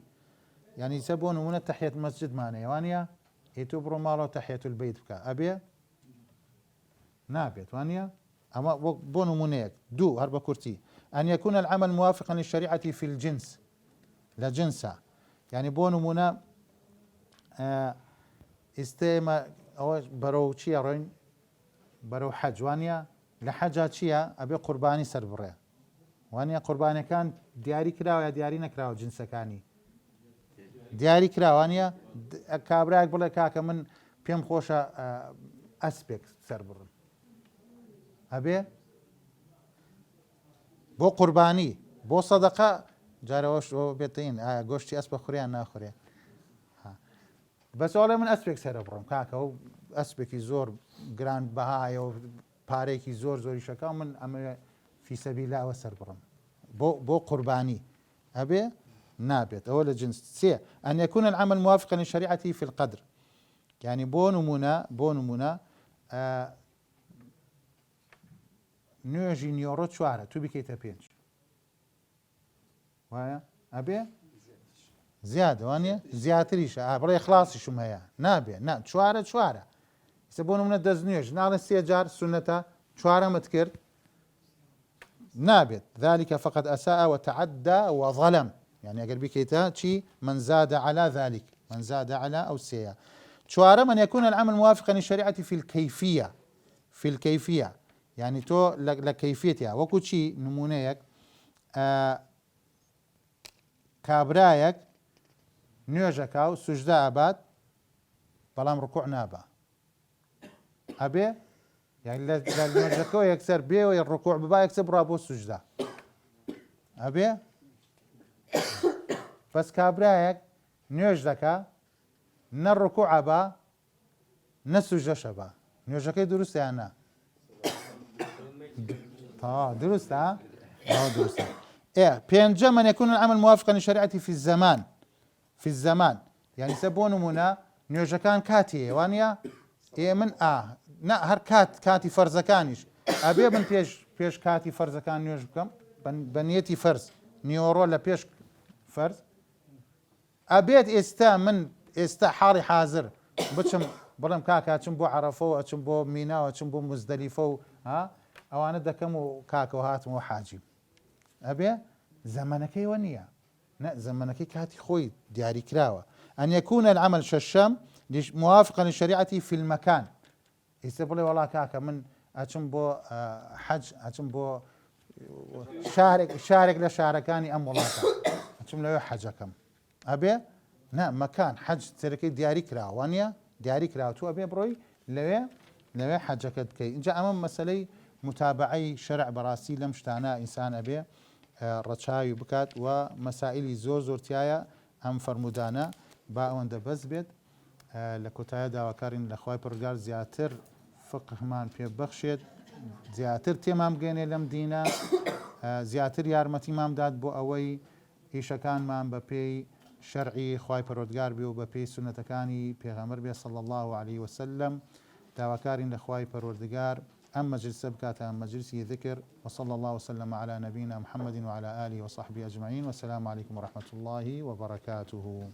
يعني يسبون من تحية المسجد معنا يوانيا يتبرو مالو تحية البيت بك أبي نابيت وانيا أما بونو منيك دو هربا كورتي أن يكون العمل موافقا للشريعة في الجنس لا جنسا يعني بونو منا استيما أو برو شيا روين برو حج وانيا لحجات شيا أبي قرباني سربرة وانيا قرباني كان دياري كراو يا دياري نكراو جنسا كاني دياري كراو وانيا كابراك بلا كاكا من بيم خوشا أسبك سربرة أبي بۆ قوربانی بۆ سەدەقە جارەوەش بێتین گۆشتی ئەسپە خوریان ناخورێ بەسەوەڵێ من ئەسپێک سەرە بڕم کاکە و ئەسپێکی زۆر گران بەهایە و پارێکی زۆر زۆری شەکە من ئەمە فی سەبیلاوە سەر بڕم بۆ قوربانی ئەبێ نابێت ئەوە لە جنس سێ أن يكون العمل موافقا للشريعة في القدر يعني بۆ نمونە نوێژی نیۆڕۆ چوارە تو بکەیتە پێنج وایە ئەبێ زیادە وانە زیاتریشە بڵێ خلاصیشم هەیە نابێ چوارە سە بۆ نمونە دەست نوێژ ناڵە سێ جار سنەتە چوارەمت کرد نابێت ذلك فقد أساء وتعدى وظلم يعني ئەگەر بکەیتە چی من زاد على ذلك من زاد على أو سيا چوارەم أن يكون العمل موافقا للشريعة في الكيفية يعني تۆ لە کەیفێتیا وەکو چی نمونەیەک کابرایەک نوێژەکە و سوژدە ئابات بەڵام ڕکوع نابە ئەبێ یعنی لە نوێژەکەەوە یەکسەر بێەوەی ڕکوع ببا یەکسەر بڕا بۆ سوژدە ئەبێ بەس کابرایەک نوێژ دەکا نە ڕکوع بە نە سوژدەشە بە نوێژەکەی دروستیان نا دروستە دروستە پێنجەم من يكون العمل موافقا للشريعة في الزمان يعني سە بۆ نمونە نوێژەکان کاتی وانە من نا هەر کاتی فەرزەکانیش ئەبێ من پێش کاتی فەرزەکان نوێژ بکەم بە نیەتی فەرز نیۆڕۆ لە پێش فەرز ئەبێت ئێستا حاڵی حازر بچم بڵم کاکە چم بۆ عەرەفە و ئەچم بۆ مینا و ئەچم بۆ مزدەلیفە و ئەوانە دەکەم و کاکەوە هاتمەوە حاجیم ئەبێ زەمانەکەیەوە نییە زەمانەکەی کاتی خۆی دیاری کراوە أن يكون العمل شەشەم موافقا للشريعة في المكان ئێستا بڵێ وەڵا کاکە من ئەچم بۆ حەج ئەچم بۆ شارێک لە شارەکانی ئەم وڵاتە ئەچم لەوێ حەجەکەم ئەبێ نا مەکان حەج سەرەکەی دیاری کراوە وانە دیاری کراوە تو ئەبێ بڕۆی لەوێ حەجەکەت بکەیت اینجا ئەمە مەسەلەی متابعەی شەرع بەڕاستی لەم شتانە ئینسان ئەبێ ڕەچاوی بکات و مەسائلی زۆرتیایە ئەم فەرمودانە با ئەوەندە بەس بێت لە کۆتایە داواکارین لە خوای پەروەردگار زیاتر فقهمان پێ بەخشێت زیاتر تێمان بگەێنێ لەم دینە زیاتر یارمەتیمان بدات بۆ ئەوەی ئیشەکانمان بە پێی شەرعی خوای پەروەردگار بێ و بە پێی سونەتەکانی پێغەمبەر بێ صلی الله عليه وسلم داواکارین لە خوای پەروەردگار أم مجلس بكات أم مجلسي ذكر وصلى الله وسلم على نبينا محمد وعلى آله وصحبه أجمعين والسلام عليكم ورحمة الله وبركاته.